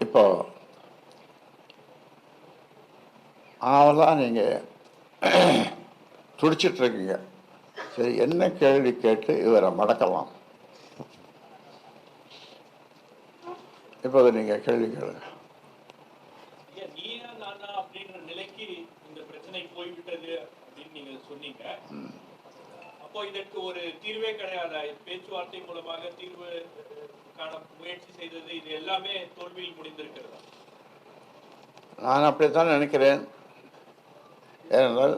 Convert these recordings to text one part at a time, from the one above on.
இப்போ அவெல்லாம் நீங்கள் துடிச்சிட்ருக்கீங்க. சரி, என்ன கேள்வி கேட்டு இவரை மடக்கலாம்? இப்போ அதை நீங்கள் கேள்வி கேளுங்க. அப்படின்ற நிலைக்கு இந்த பிரச்சனை போய்விட்டது அப்படின்னு நீங்க சொன்னீங்க. அப்போ இதற்கு ஒரு தீர்வே கிடையாது. பேச்சுவார்த்தை மூலமாக தீர்வு காண முயற்சி செய்தது, இது எல்லாமே தோல்வியில் முடிந்திருக்கிறதா? நான் அப்படித்தான் நினைக்கிறேன். ஏனென்றால்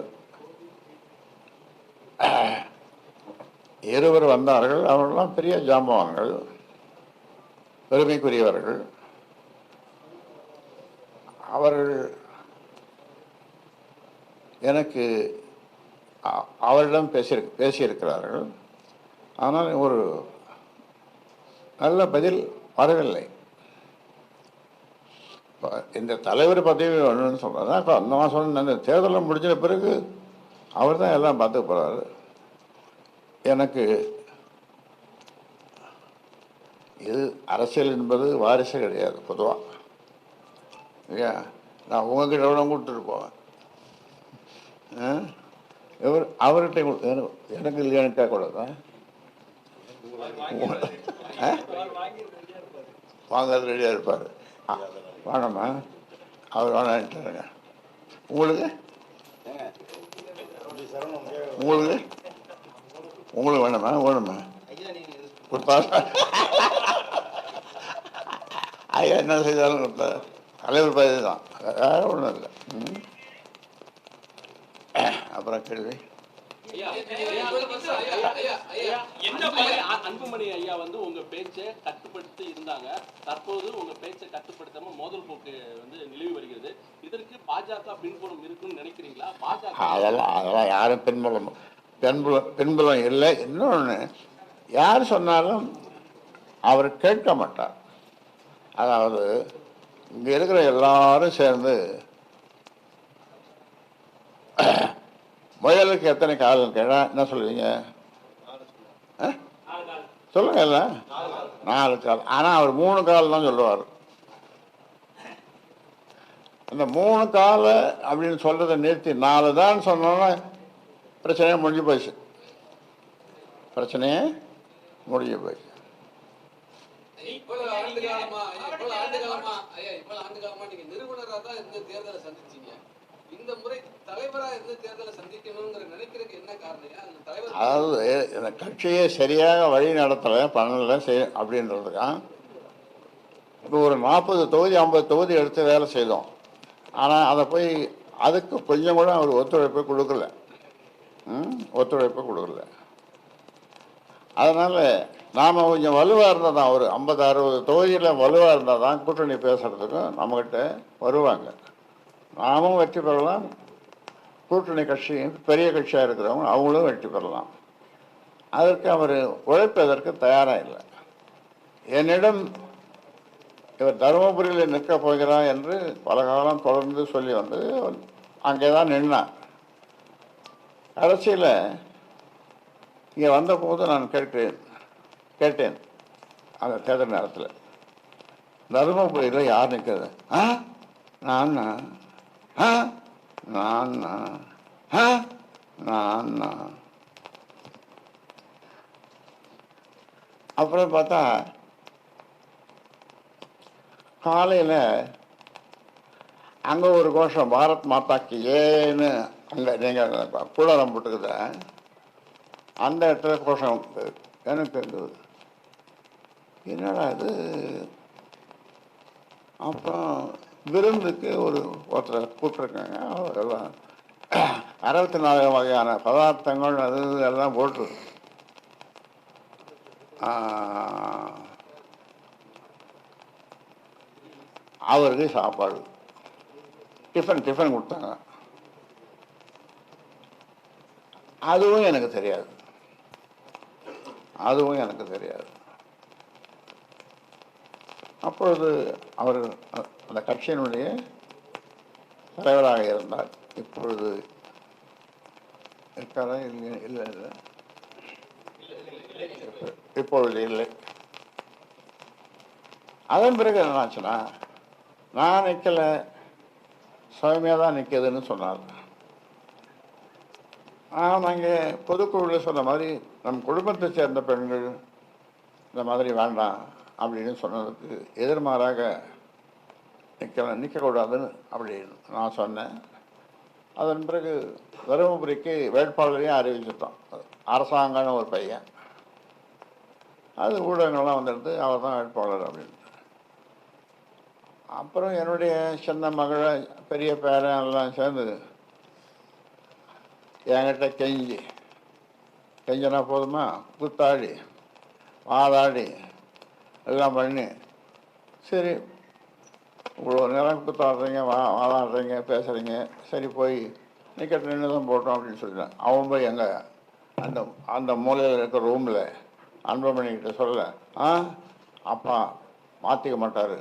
இருவர் வந்தார்கள். அவர்களெல்லாம் பெரிய ஜாம்பவான்கள், பெருமைக்குரியவர்கள். அவர்கள் எனக்கு அவரிடம் பேசியிருக்கிறார்கள். ஆனால் ஒரு நல்ல பதில் வரவில்லை. இந்த தலைவர் பதவி வேணும்னு சொல்கிறதா? இப்போ அந்த மாதம் இந்த தேர்தலில் முடிஞ்ச பிறகு அவர் தான் எல்லாம் பார்த்துக்க போகிறாரு. எனக்கு இது அரசியல் என்பது வாரிசு கிடையாது பொதுவாக. இல்லையா? நான் உங்ககிட்ட எவ்வளோ கொடுத்துட்டு போவேன். அவர்கிட்ட எனக்கு இல்லையான்னு கேட்கக்கூடாதா? வாங்கிறது ரெடியாக இருப்பார். வேணாமா? அவர் வேணான்ட்டாருங்க. உங்களுக்கு உங்களுக்கு உங்களுக்கு வேணுமா? வேணுமா? கொடுப்பார். ஐயா என்ன செய்தாலும் கொடுப்பார். தலைவர் பதவி தான், வேற ஒன்றும் இல்லை. அப்புறம் கேள்வி. அன்புமணி ஐயா வந்து உங்க பேச்சை கட்டுப்படுத்தி இருந்தாங்க. தற்போது உங்க பேச்சை கட்டுப்படுத்தாம மோதல் போக்கு வந்து நிலவி வருகிறது. இதற்கு பாஜக பின்புலம் இருக்குன்னு நினைக்கிறீங்களா? பாஜக அதெல்லாம் யாரும் பின்புலம் இல்லை. இன்னொன்று, யார் சொன்னாலும் அவர் கேட்க மாட்டார். அதாவது இங்கே இருக்கிற எல்லாரும் சேர்ந்து முயலுக்கு எத்தனை கால் கேட்டா என்ன சொல்லுவீங்க? சொல்லுங்க. இல்லை 4 கால். ஆனால் அவர் 3 கால் தான் சொல்லுவார். அந்த 3 கால் அப்படின்னு சொல்றதை நிறுத்தி 4 தான் சொன்னோன்னா பிரச்சனையே முடிஞ்சு போயிடுச்சு. பிரச்சனையே முடிஞ்சு போயிடுச்சு. அதாவது இந்த கட்சியை சரியாக வழி நடத்தலை, பண்ணலை, அப்படின்றதுக்காக இப்போ ஒரு 40 தொகுதி 50 தொகுதி எடுத்து வேலை செய்தோம். ஆனால் அதை போய் அதுக்கு கொஞ்சம் கூட அவர் ஒத்துழைப்பை கொடுக்கல. அதனால் நாம் கொஞ்சம் வலுவாக இருந்தால் தான், ஒரு 50-60 தொகுதியில் வலுவாக இருந்தால் தான் கூட்டணி பேசுகிறதுக்கும் நம்மக்கிட்ட வருவாங்க. நாமும் வெற்றி பெறலாம், கூட்டணி கட்சி பெரிய கட்சியாக இருக்கிறவங்க அவங்களும் வெற்றி பெறலாம். அதற்கு அவர் உழைப்பதற்கு தயாராக இல்லை. என்னிடம் இவர் தருமபுரியில் நிற்கப் போகிறார் என்று பல காலம் தொடர்ந்து சொல்லி வந்து அங்கே தான் நின்றார். அரசியல் இங்கே வந்தபோது நான் கேட்டேன் அந்த தேர்தல் நேரத்தில், தருமபுரியில் யார் நிற்கிறது? நான் அப்புறம் பார்த்தா காலையில் அங்கே ஒரு கோஷம், பாரத் மாதாக்கு ஏன்னு அங்கே நீங்கள் கூடாரம் போட்டுக்குத அந்த இடத்துல கோஷம் எனக்கு இருந்தது. என்னடா இது? அப்புறம் விருந்துக்கு ஒருத்தரை கூப்பிட்ருக்காங்க. எல்லாம் 64 வகையான பதார்த்தங்கள் அது எல்லாம் போட்டு அவருக்கு சாப்பாடு டிஃபன் கொடுத்தாங்க. அதுவும் எனக்கு தெரியாது. அப்பொழுது அவர் அந்த கட்சியினுடைய தலைவராக இருந்தார். இப்பொழுது இருக்காரா? இல்லை, இப்பொழுது இல்லை. அதன் பிறகு என்ன ஆச்சுன்னா, நான் நிற்கலை, சௌமியா தான் நிற்கிதுன்னு சொன்னார். நாங்கள் பொதுக்குழுவில் சொன்ன மாதிரி நம் குடும்பத்தை சேர்ந்த பெண்கள் இந்த மாதிரி வேண்டாம் அப்படின்னு சொன்னதுக்கு எதிர்மாறாக நிற்கக்கூடாதுன்னு அப்படின்னு நான் சொன்னேன். அதன் பிறகு தருமபுரிக்கு வேட்பாளரையும் அறிவிச்சிட்டோம். அரசாங்கம்னு ஒரு பையன், அது ஊடகங்கள்லாம் வந்துடுது, அவர் தான் வேட்பாளர் அப்படின்னு. அப்புறம் என்னுடைய சின்ன மகளை பெரிய பேரன் எல்லாம் சேர்ந்து என்கிட்ட கெஞ்சினா போதுமா, கூத்தாடி வாதாடி எல்லாம் பண்ணி, சரி இவ்வளோ நேரம் கூத்தாடுறீங்க, வாதாடுறீங்க, பேசுகிறீங்க, சரி போய் நிற்கட்டு நின்று தான் போட்டோம் அப்படின்னு சொல்லிட்டேன். அவன் போய் எங்கள் அந்த அந்த மூலையில் இருக்கிற ரூமில் அன்புமணிக்கிட்ட சொல்ல, அப்பா மாற்றிக்க மாட்டார்,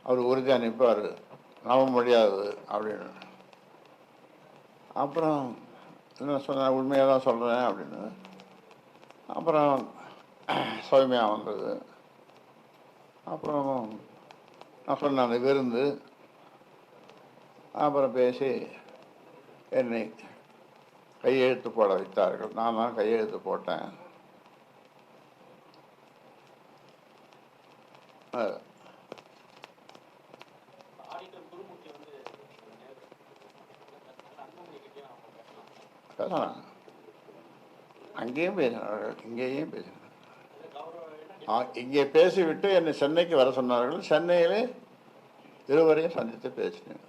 அவர் உறுதியாக நிற்பார், நம்ப முடியாது அப்படின்னு. அப்புறம் என்ன சொன்னேன், உண்மையாக தான் சொல்கிறேன் அப்படின்னு. அப்புறம் சௌமியா வந்தது. அப்புறம் நான் சொன்னேன் அந்த விருந்து. அப்புறம் பேசி என்னை கையெழுத்து போட வைத்தார்கள். நான் தான் கையெழுத்து போட்டேன். பேசலாம், அங்கேயும் பேசினார்கள், இங்கேயும் பேசினார்கள். இங்கே பேசிவிட்டு என்னை சென்னைக்கு வர சொன்னார்கள். சென்னையிலே இருவரையும் சந்தித்து பேசினேன்.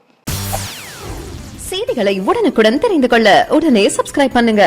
செய்திகளை உடனுக்குடன் தெரிந்து கொள்ள உடனே சப்ஸ்கிரைப் பண்ணுங்க.